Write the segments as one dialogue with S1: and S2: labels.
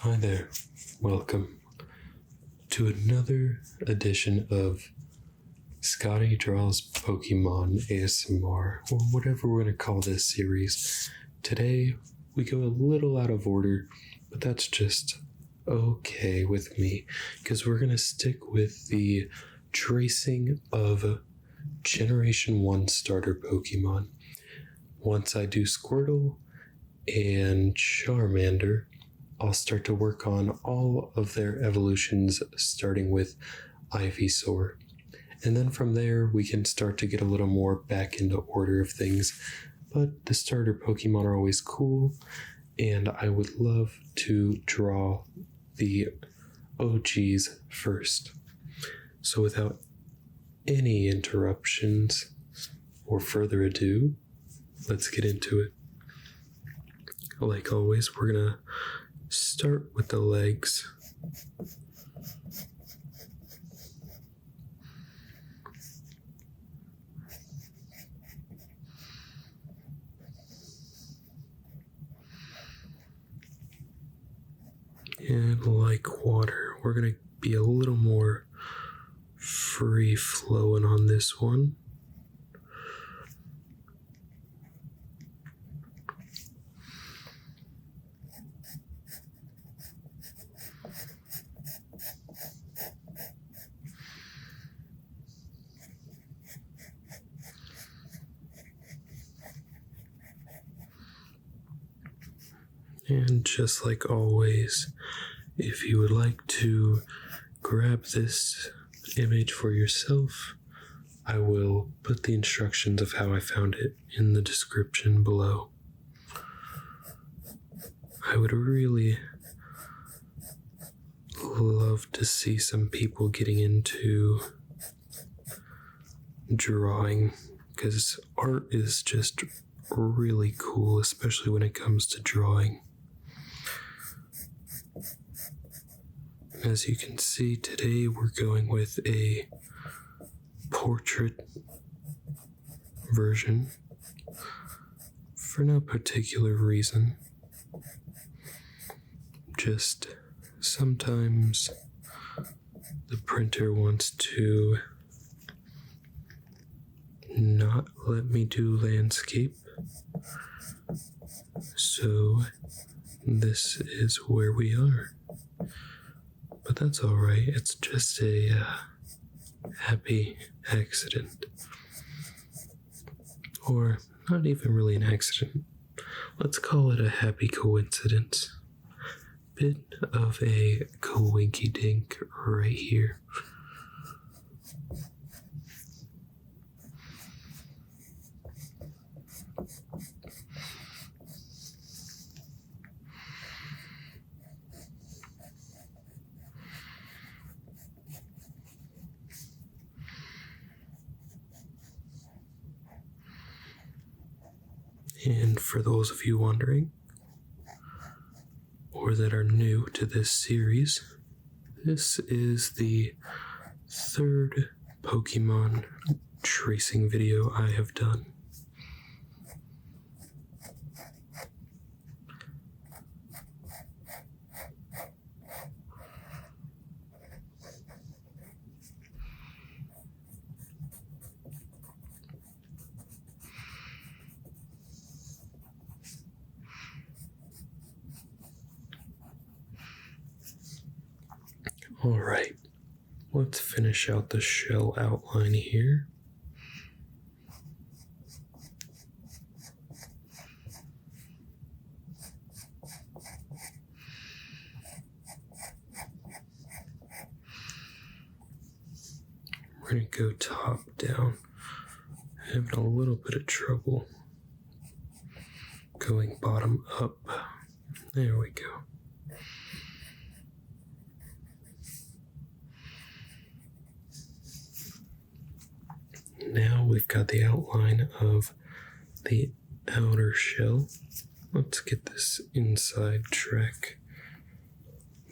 S1: Hi there, welcome to another edition of Scotty Draws Pokemon ASMR, or whatever we're going to call this series. Today, we go a little out of order, but that's just okay with me, because we're going to stick with the tracing of Generation 1 starter Pokemon. Once I do Squirtle and Charmander, I'll start to work on all of their evolutions, starting with Ivysaur. And then from there, we can start to get a little more back into order of things. But the starter Pokemon are always cool, and I would love to draw the OGs first. So without any interruptions or further ado, let's get into it. Like always, we're gonna start with the legs. And like water, we're going to be a little more free flowing on this one. And just like always, if you would like to grab this image for yourself, I will put the instructions of how I found it in the description below. I would really love to see some people getting into drawing, because art is just really cool, especially when it comes to drawing. As you can see, today we're going with a portrait version for no particular reason. Just sometimes the printer wants to not let me do landscape, so this is where we are. But that's alright, it's just a happy accident. Or not even really an accident. Let's call it a happy coincidence. Bit of a coinky dink right here. And for those of you wondering, or that are new to this series, this is the third Pokemon tracing video I have done. Alright, let's finish out the shell outline here. We're going to go top down. Having a little bit of trouble going bottom up. There we go. Now we've got the outline of the outer shell. Let's get this inside track.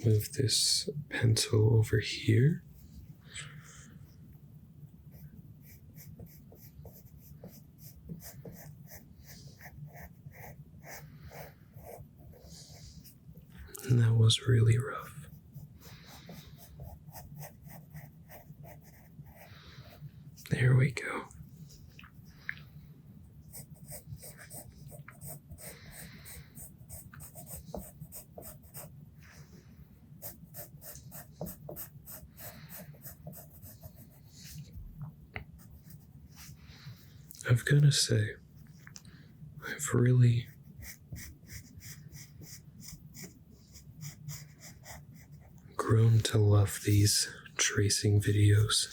S1: Move this pencil over here. and that was really rough. There we go. I've got to say, I've really grown to love these tracing videos.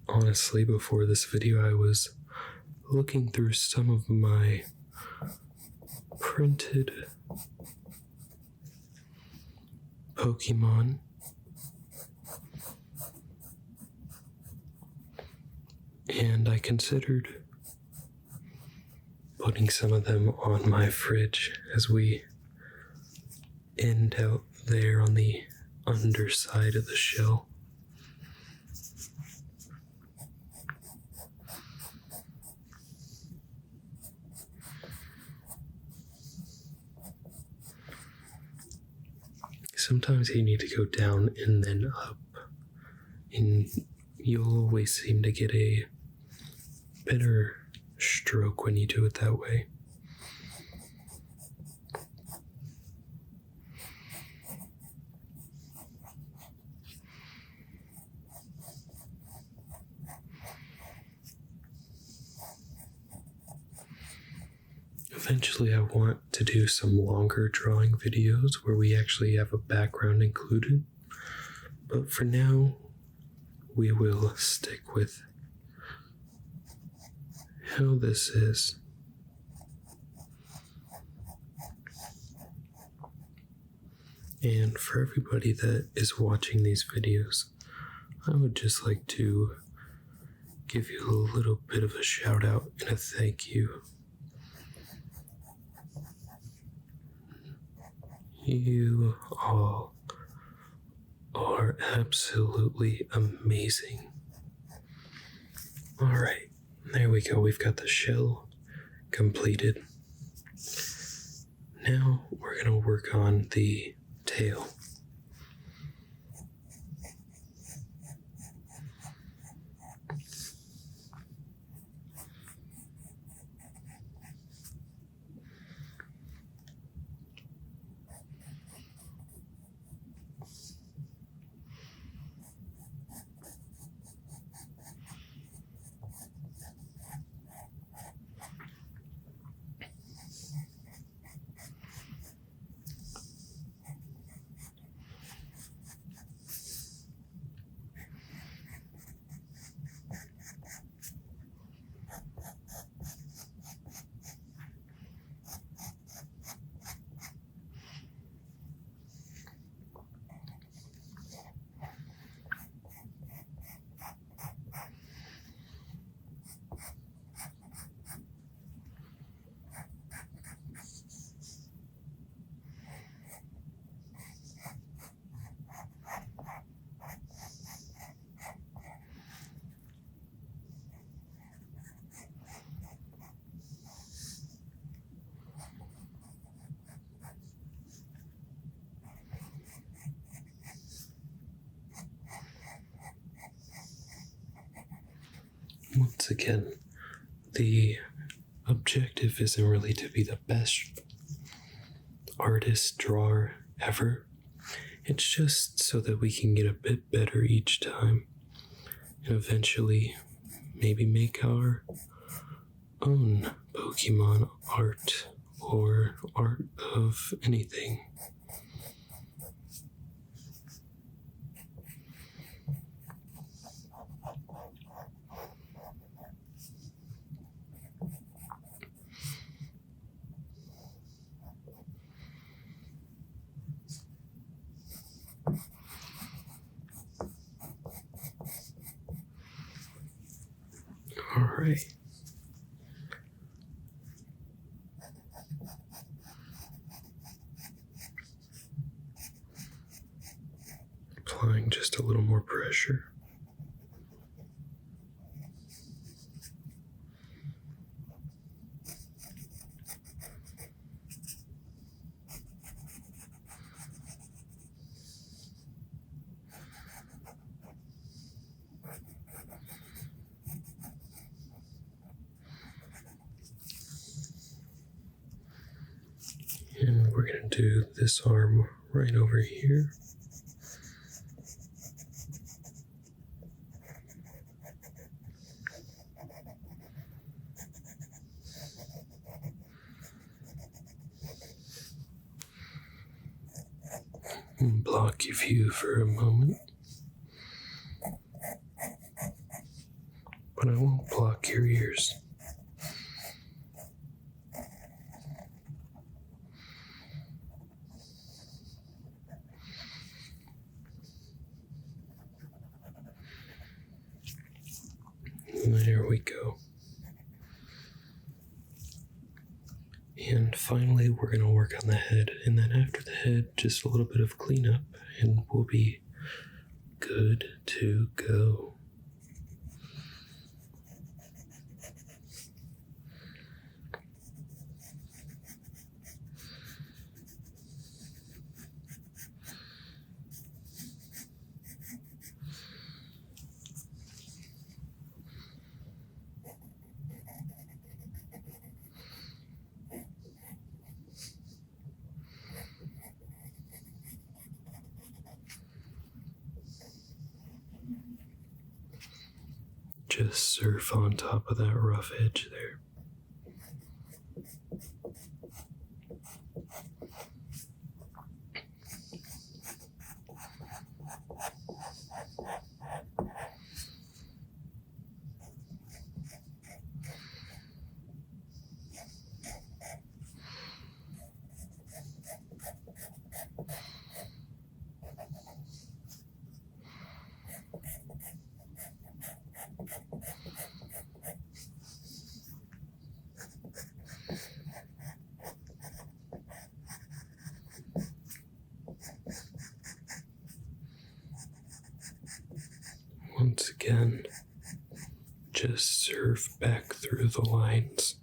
S1: Honestly, before this video, I was looking through some of my printed Pokemon, and I considered putting some of them on my fridge as we end out there on the underside of the shell. Sometimes you need to go down and then up, and you'll always seem to get a better stroke when you do it that way. Eventually I want to do some longer drawing videos where we actually have a background included, but for now we will stick with how this is. And for everybody that is watching these videos, I would just like to give you a little bit of a shout out and a thank you. You all are absolutely amazing. Alright, there we go. We've got the shell completed. Now we're going to work on the tail. Once again, the objective isn't really to be the best artist, drawer ever. It's just so that we can get a bit better each time and eventually maybe make our own Pokemon art or art of anything. All right. applying just a little more pressure. And we're going to do this arm right over here. And block your view for a moment. But I won't block your ears. There we go. And finally, we're going to work on the head. And then after the head, just a little bit of cleanup, and we'll be good to go. Just surf on top of that rough edge there. Once again, just surf back through the lines.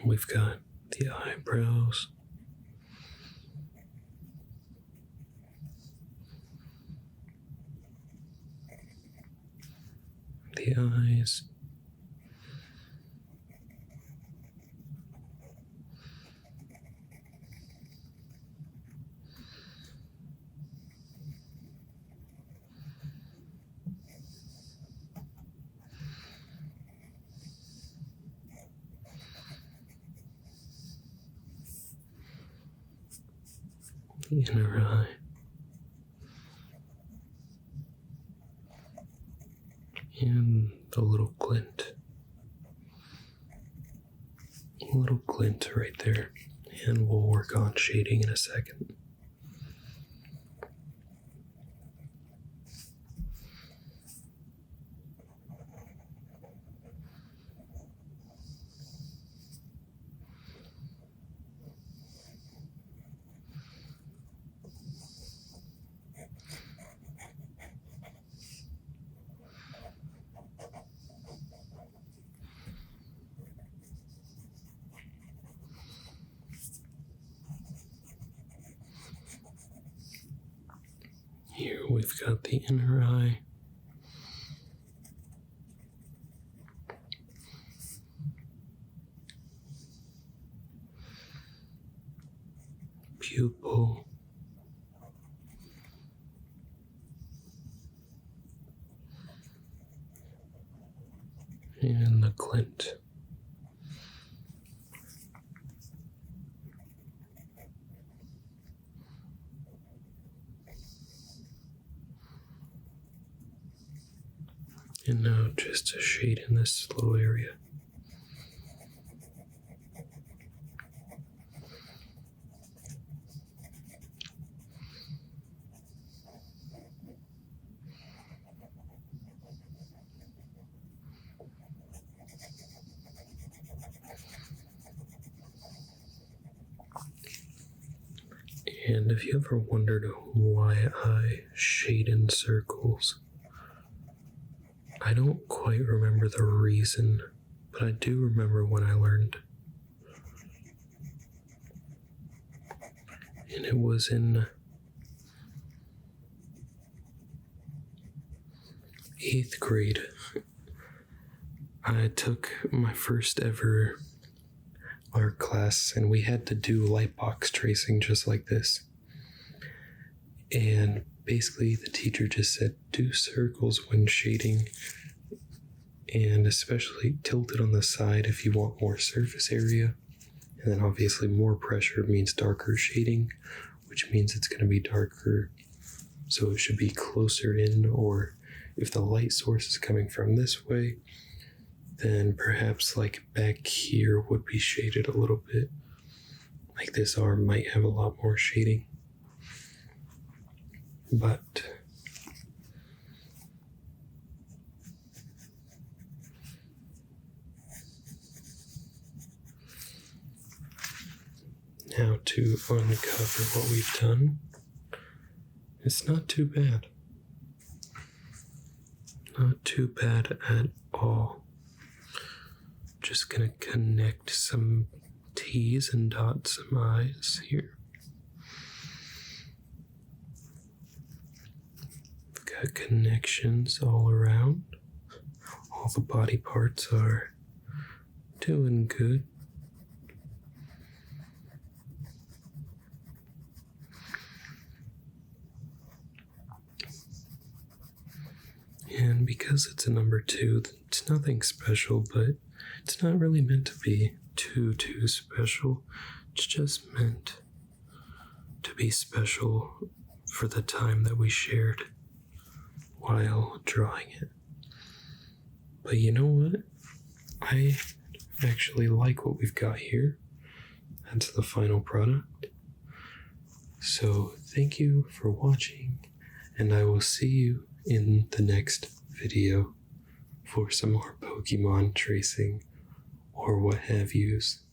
S1: We've got the eyebrows, the eyes, the inner eye, and the little glint. A little glint right there. And we'll work on shading in a second. we've got the inner eye. Pupil. And the glint. And now just a shade in this little area. And if you ever wondered why I shade in circles, I don't quite remember the reason, but I do remember when I learned. And it was in 8th grade. I took my first ever art class, and we had to do light box tracing just like this. And basically the teacher just said, do circles when shading, and especially tilt it on the side if you want more surface area. And then obviously more pressure means darker shading, which means it's going to be darker, so it should be closer in, or if the light source is coming from this way, then perhaps like back here would be shaded a little bit. Like this arm might have a lot more shading. But now to uncover what we've done. It's not too bad. Not too bad at all. Just gonna connect some T's and dot some I's here. Got connections all around. All the body parts are doing good. And because it's a number 2, it's nothing special, but it's not really meant to be too special. It's just meant to be special for the time that we shared while drawing it. But you know what? I actually like what we've got here. That's the final product. So thank you for watching, and I will see you in the next video for some more Pokemon tracing or what have yous.